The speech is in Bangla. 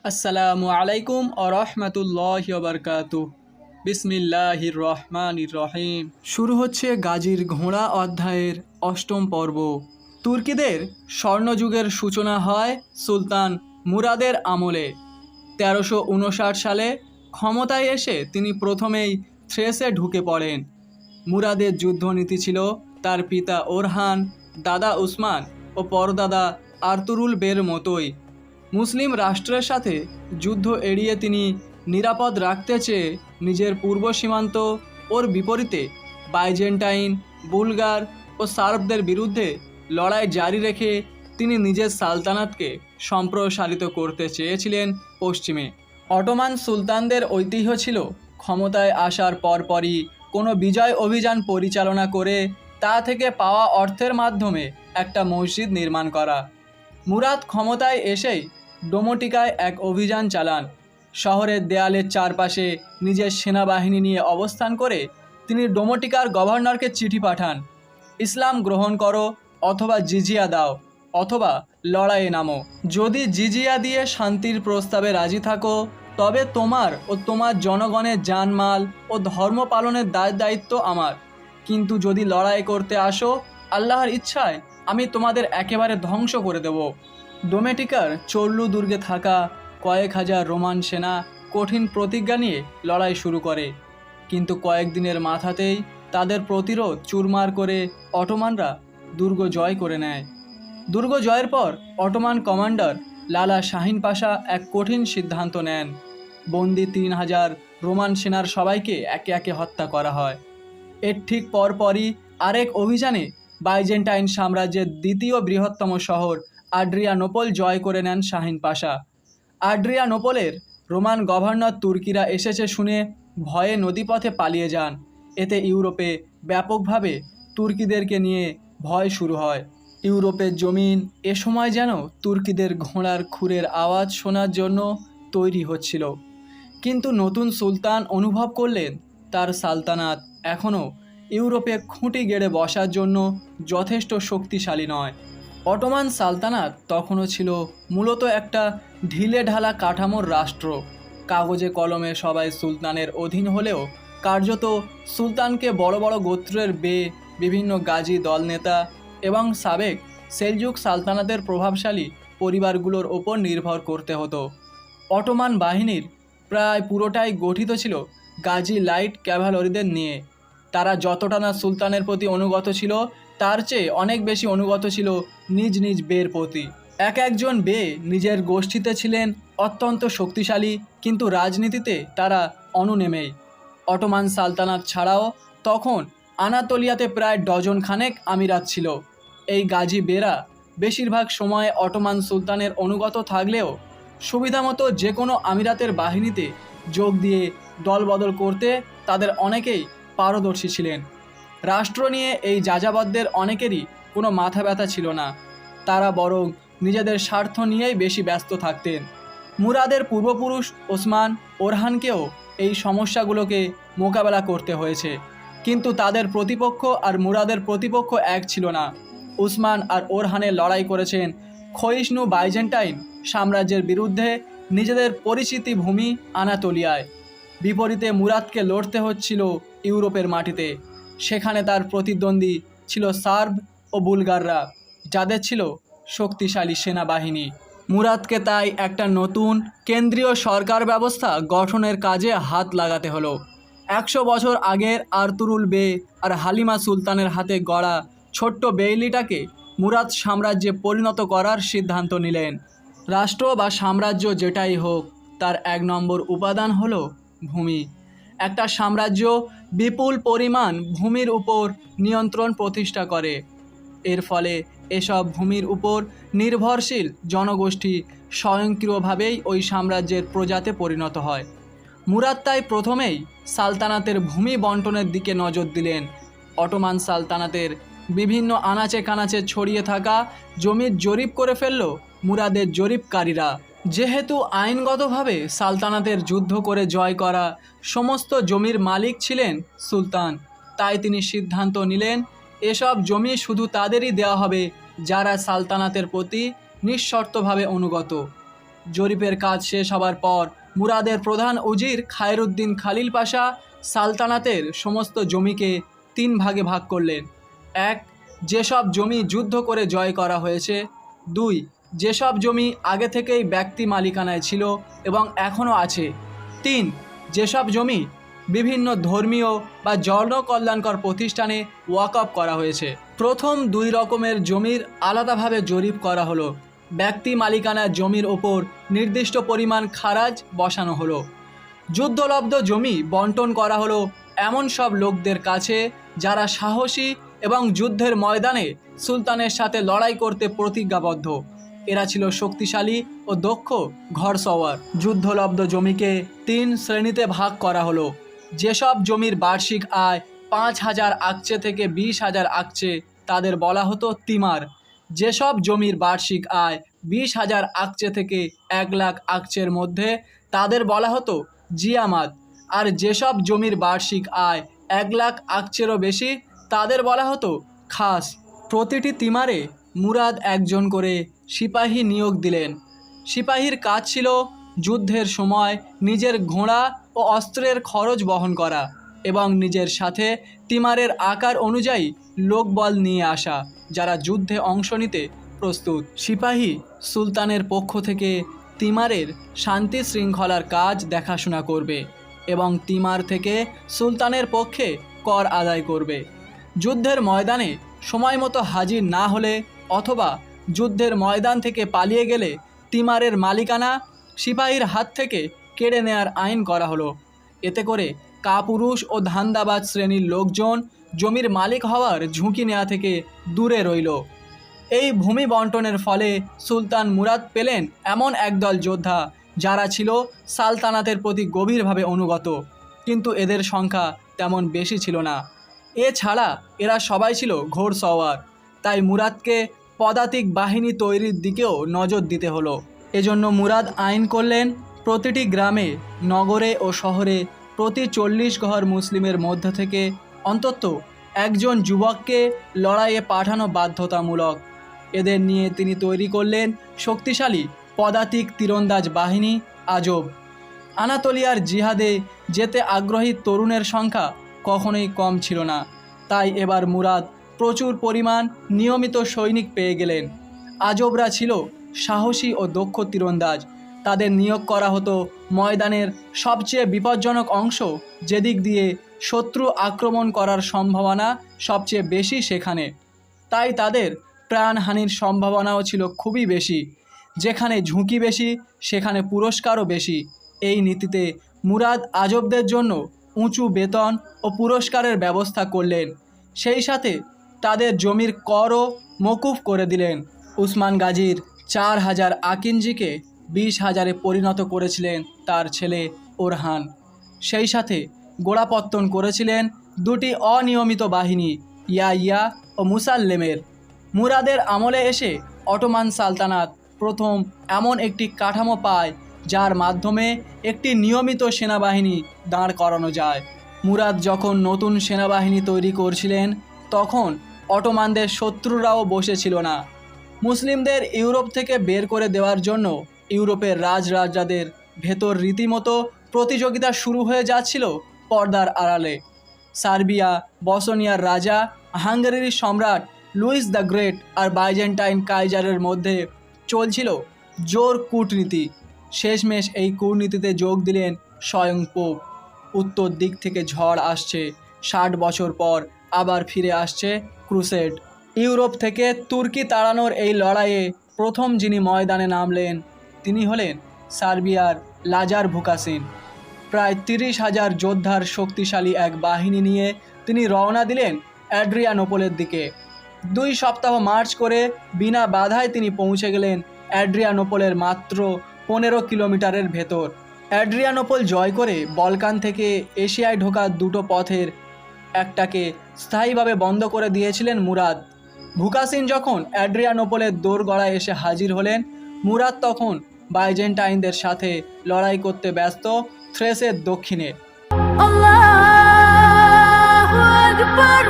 আসসালামু আলাইকুম ও রহমতুল্লাহি ওয়া বারাকাতুহু। বিসমিল্লাহির রহমানির রহিম। শুরু হচ্ছে গাজীর ঘোড়া অধ্যায়ের অষ্টম পর্ব। তুর্কিদের স্বর্ণযুগের সূচনা হয় সুলতান মুরাদের আমলে। 1359 সালে ক্ষমতায় এসে তিনি প্রথমেই থ্রেসে ঢুকে পড়েন। মুরাদের যুদ্ধনীতি ছিল তার পিতা ওরহান, দাদা উসমান ও পরদাদা আর্তুরুল বের মতোই। মুসলিম রাষ্ট্রের সাথে যুদ্ধ এড়িয়ে তিনি নিরাপদ রাখতে চেয়ে নিজের পূর্ব সীমান্ত ওর বিপরীতে বাইজেন্টাইন, বুলগার ও সার্বদের বিরুদ্ধে লড়াই জারি রেখে তিনি নিজের সালতানাতকে সম্প্রসারিত করতে চেয়েছিলেন পশ্চিমে। অটোমান সুলতানদের ঐতিহ্য ছিল ক্ষমতায় আসার পরপরই কোনো বিজয় অভিযান পরিচালনা করে তা থেকে পাওয়া অর্থের মাধ্যমে একটা মসজিদ নির্মাণ করা। মুরাদ ক্ষমতায় এসেই ডোমোটিকায় এক অভিযান চালান। শহরের দেয়ালের চারপাশে নিজের সেনাবাহিনী নিয়ে অবস্থান করে তিনি ডোমোটিকার গভর্নরকে চিঠি পাঠান, ইসলাম গ্রহণ করো অথবা জিজিয়া দাও অথবা লড়াইয়ে নামো। যদি জিজিয়া দিয়ে শান্তির প্রস্তাবে রাজি থাকো তবে তোমার ও তোমার জনগণের জানমাল ও ধর্ম পালনের দায়িত্ব আমার, কিন্তু যদি লড়াই করতে আসো আল্লাহর ইচ্ছায় আমি তোমাদের একেবারে ধ্বংস করে দেব। ডোমেটিকার চর্লু দুর্গে থাকা কয়েক হাজার রোমান সেনা কঠিন প্রতিজ্ঞা নিয়ে লড়াই শুরু করে, কিন্তু কয়েকদিনের মাথাতেই তাদের প্রতিরোধ চুরমার করে অটোমানরা দুর্গ জয় করে নেয়। দুর্গ জয়ের পর অটোমান কমান্ডার লালা শাহিন পাশা এক কঠিন সিদ্ধান্ত নেন। বন্দি 3000 রোমান সেনার সবাইকে একে একে হত্যা করা হয়। এর ঠিক পরপরই আরেক অভিযানে বাইজেন্টাইন সাম্রাজ্যের দ্বিতীয় বৃহত্তম শহর আড্রিয়ানোপল জয় করে নেন শাহিন পাশা। আড্রিয়ানোপলের রোমান গভর্নর তুর্কিরা এসেছে শুনে ভয়ে নদীপথে পালিয়ে যান। এতে ইউরোপে ব্যাপকভাবে তুর্কিদেরকে নিয়ে ভয় শুরু হয়। ইউরোপের জমিন এ সময় যেন তুর্কিদের ঘোড়ার খুরের আওয়াজ শোনার জন্য তৈরি হচ্ছিল। কিন্তু নতুন সুলতান অনুভব করলেন তার সালতানাত এখনও ইউরোপে খুঁটি গেড়ে বসার জন্য যথেষ্ট শক্তিশালী নয়। অটোমান সালতানাত তখনও ছিল মূলত একটা ঢিলে ঢালা কাঠামোর রাষ্ট্র। কাগজে কলমে সবাই সুলতানের অধীন হলেও কার্যত সুলতানকে বড় বড় গোত্রের বিভিন্ন গাজী দলনেতা এবং সাবেক সেলজুক সালতানাতের প্রভাবশালী পরিবারগুলোর ওপর নির্ভর করতে হতো। অটোমান বাহিনীর প্রায় পুরোটাই গঠিত ছিল গাজী লাইট ক্যাভালরিদের নিয়ে। তারা যতটা না সুলতানের প্রতি অনুগত ছিল তার চেয়ে অনেক বেশি অনুগত ছিল নিজ নিজ বের প্রতি। একজন বে নিজের গোষ্ঠীতে ছিলেন অত্যন্ত শক্তিশালী, কিন্তু রাজনীতিতে তারা অনুনেমেই। অটোমান সালতানাত ছাড়াও তখন আনাতোলিয়াতে প্রায় ডজন খানেক আমিরাত ছিল। এই গাজী বেরা বেশিরভাগ সময়ে অটোমান সুলতানের অনুগত থাকলেও সুবিধামতো যে কোনো আমিরাতের বাহিনীতে যোগ দিয়ে দলবদল করতে তাদের অনেকেই পারদর্শী ছিলেন। রাষ্ট্র নিয়ে এই যাযাবরদের অনেকেরই কোনো মাথা ব্যথা ছিল না, তারা বরং নিজেদের স্বার্থ নিয়েই বেশি ব্যস্ত থাকতেন। মুরাদের পূর্বপুরুষ ওসমান, ওরহানকেও এই সমস্যাগুলোকে মোকাবেলা করতে হয়েছে, কিন্তু তাদের প্রতিপক্ষ আর মুরাদের প্রতিপক্ষ এক ছিল না। উসমান আর ওরহানের লড়াই করেছেন ক্ষয়িষ্ণু বাইজেন্টাইন সাম্রাজ্যের বিরুদ্ধে নিজেদের পরিচিতি ভূমি আনাতোলিয়ায়। বিপরীতে মুরাদকে লড়তে হচ্ছিল ইউরোপের মাটিতে। সেখানে তার প্রতিদ্বন্দ্বী ছিল সার্ব ও বুলগাররা, যাদের ছিল শক্তিশালী সেনাবাহিনী। মুরাদকে তাই একটা নতুন কেন্দ্রীয় সরকার ব্যবস্থা গঠনের কাজে হাত লাগাতে হলো। 100 বছর আগের আর্তুরুল বে আর হালিমা সুলতানের হাতে গড়া ছোট্ট বেইলিটাকে মুরাদ সাম্রাজ্যে পরিণত করার সিদ্ধান্ত নিলেন। রাষ্ট্র বা সাম্রাজ্য যেটাই হোক, তার 1 নম্বর উপাদান হলো ভূমি। একটা সাম্রাজ্য বিপুল পরিমাণ ভূমির উপর নিয়ন্ত্রণ প্রতিষ্ঠা করে। এর ফলে এসব ভূমির উপর নির্ভরশীল জনগোষ্ঠী স্বয়ংক্রিয়ভাবেই ওই সাম্রাজ্যের প্রজাতে পরিণত হয়। মুরাদ তাই প্রথমেই সালতানাতের ভূমি বন্টনের দিকে নজর দিলেন। অটোমান সালতানাতের বিভিন্ন আনাচে কানাচে ছড়িয়ে থাকা জমির জরিপ করে ফেলল মুরাদের জরিপকারীরা। যেহেতু আইনগতভাবে সালতানাতের যুদ্ধ করে জয় করা সমস্ত জমির মালিক ছিলেন সুলতান, তাই তিনি সিদ্ধান্ত নিলেন এসব জমি শুধু তাদেরই দেওয়া হবে যারা সালতানাতের প্রতি নিঃশর্তভাবে অনুগত। জরিপের কাজ শেষ হবার পর মুরাদের প্রধান উজির খায়রুদ্দিন খালিল পাশা সালতানাতের সমস্ত জমিকে 3 ভাগে ভাগ করলেন। 1. যেসব জমি যুদ্ধ করে জয় করা হয়েছে। 2. যেসব জমি আগে থেকেই ব্যক্তি মালিকানায় ছিল এবং এখনও আছে। 3. যেসব জমি বিভিন্ন ধর্মীয় বা জনকল্যাণকর প্রতিষ্ঠানে ওয়াকফ করা হয়েছে। প্রথম 2 রকমের জমির আলাদাভাবে জরিপ করা হলো। ব্যক্তি মালিকানার জমির ওপর নির্দিষ্ট পরিমাণ খারাজ বসানো হলো। যুদ্ধলব্ধ জমি বন্টন করা হলো এমন সব লোকদের কাছে যারা সাহসী এবং যুদ্ধের ময়দানে সুলতানের সাথে লড়াই করতে প্রতিজ্ঞাবদ্ধ। এরা ছিল শক্তিশালী ও দক্ষ ঘোড়সওয়ার। যুদ্ধলব্ধ জমিকে 3 শ্রেণীতে ভাগ করা হলো। যেসব জমির বার্ষিক আয় 5,000 আকচে থেকে 20,000 আকচে তাদের বলা হতো তিমার। যেসব জমির বার্ষিক আয় 20,000 আকচে থেকে 1 লাখ আকচের মধ্যে তাদের বলা হতো জিয়ামাত। আর যেসব জমির বার্ষিক আয় 1 লাখ আকচেরও বেশি তাদের বলা হতো খাস। প্রতিটি তিমারে মুরাদ একজন করে সিপাহী নিয়োগ দিলেন। সিপাহীর কাজ ছিল যুদ্ধের সময় নিজের ঘোড়া ও অস্ত্রের খরচ বহন করা এবং নিজের সাথে তিমারের আকার অনুযায়ী লোকবল নিয়ে আসা যারা যুদ্ধে অংশ নিতে প্রস্তুত। সিপাহী সুলতানের পক্ষ থেকে তিমারের শান্তি শৃঙ্খলার কাজ দেখাশোনা করবে এবং তিমার থেকে সুলতানের পক্ষে কর আদায় করবে। যুদ্ধের ময়দানে সময় মতো হাজির না হলে অথবা যুদ্ধের ময়দান থেকে পালিয়ে গেলে তিমারের মালিকানা সিপাহীর হাত থেকে কেড়ে নেয়ার আইন করা হলো। এতে করে কাপুরুষ ও ধান্দাবাজ শ্রেণীর লোকজন জমির মালিক হওয়ার ঝুঁকি নেওয়া থেকে দূরে রইল। এই ভূমি বন্টনের ফলে সুলতান মুরাদ পেলেন এমন একদল যোদ্ধা যারা ছিল সালতানাতের প্রতি গভীরভাবে অনুগত, কিন্তু এদের সংখ্যা তেমন বেশি ছিল না। এছাড়া এরা সবাই ছিল ঘোড়সওয়ার। তাই মুরাদকে পদাতিক বাহিনী তৈরির দিকেও নজর দিতে হলো। এজন্য মুরাদ আইন করলেন প্রতিটি গ্রামে, নগরে ও শহরে প্রতি 40 ঘর মুসলিমের মধ্য থেকে অন্তত একজন যুবককে লড়াইয়ে পাঠানো বাধ্যতামূলক। এদের নিয়ে তিনি তৈরি করলেন শক্তিশালী পদাতিক তীরন্দাজ বাহিনী আজব। আনাতোলিয়ার জিহাদে যেতে আগ্রহী তরুণের সংখ্যা কখনোই কম ছিল না। তাই এবার মুরাদ প্রচুর পরিমাণ নিয়মিত সৈনিক পেয়ে গেলেন। আজবরা ছিল সাহসী ও দক্ষ তীরন্দাজ। তাদের নিয়োগ করা হতো ময়দানের সবচেয়ে বিপজ্জনক অংশ, যেদিক দিয়ে শত্রু আক্রমণ করার সম্ভাবনা সবচেয়ে বেশি সেখানে। তাই তাদের প্রাণহানির সম্ভাবনাও ছিল খুবই বেশি। যেখানে ঝুঁকি বেশি সেখানে পুরস্কারও বেশি। এই নীতিতে মুরাদ আজবদের জন্য উঁচু বেতন ও পুরস্কারের ব্যবস্থা করলেন। সেই সাথে তাদের জমির করও মকুফ করে দিলেন। উসমান গাজীর 4,000 আকিঞ্জিকে 20,000-এ পরিণত করেছিলেন তার ছেলে ওরহান। সেই সাথে গোড়াপত্তন করেছিলেন 2টি অনিয়মিত বাহিনী, ইয়া ও মুসাল্লেমের। মুরাদের আমলে এসে অটোমান সালতানাত প্রথম এমন একটি কাঠামো পায় যার মাধ্যমে একটি নিয়মিত সেনাবাহিনী দাঁড় করানো যায়। মুরাদ যখন নতুন সেনাবাহিনী তৈরি করছিলেন তখন অটোমানদের শত্রুরাও বসেছিল না। মুসলিমদের ইউরোপ থেকে বের করে দেওয়ার জন্য ইউরোপের রাজরাজাদের ভেতর রীতিমতো প্রতিযোগিতা শুরু হয়ে যাচ্ছিল পর্দার আড়ালে। সার্বিয়া, বসনিয়ার রাজা, হাঙ্গেরির সম্রাট লুইস দ্য গ্রেট আর বাইজেন্টাইন কাইজারের মধ্যে চলছিল জোর কূটনীতি। শেষমেশ এই কূটনীতিতে যোগ দিলেন স্বয়ং পোপ। উত্তর দিক থেকে ঝড় আসছে। 60 বছর পর আবার ফিরে আসছে ক্রুসেড। ইউরোপ থেকে তুর্কি তাড়ানোর এই লড়াইয়ে প্রথম যিনি ময়দানে নামলেন তিনি হলেন সার্বিয়ার লাজার ভুকাসিন। প্রায় 30,000 যোদ্ধার শক্তিশালী এক বাহিনী নিয়ে তিনি রওনা দিলেন অ্যাড্রিয়ানোপলের দিকে। 2 সপ্তাহ মার্চ করে বিনা বাধায় তিনি পৌঁছে গেলেন অ্যাড্রিয়ানোপলের মাত্র 15 কিলোমিটারের ভেতর। অ্যাড্রিয়ানোপল জয় করে বলকান থেকে এশিয়ায় ঢোকার 2টো পথের একটাকে স্থায়ীভাবে বন্ধ করে দিয়েছিলেন মুরাদ। ভুকাসিন যখন অ্যাড্রিয়ানোপলের দোরগড়ায় এসে হাজির হলেন, মুরাদ তখন বাইজেন্টাইনদের সাথে লড়াই করতে ব্যস্ত থ্রেসের দক্ষিণে। আল্লাহু আকবার।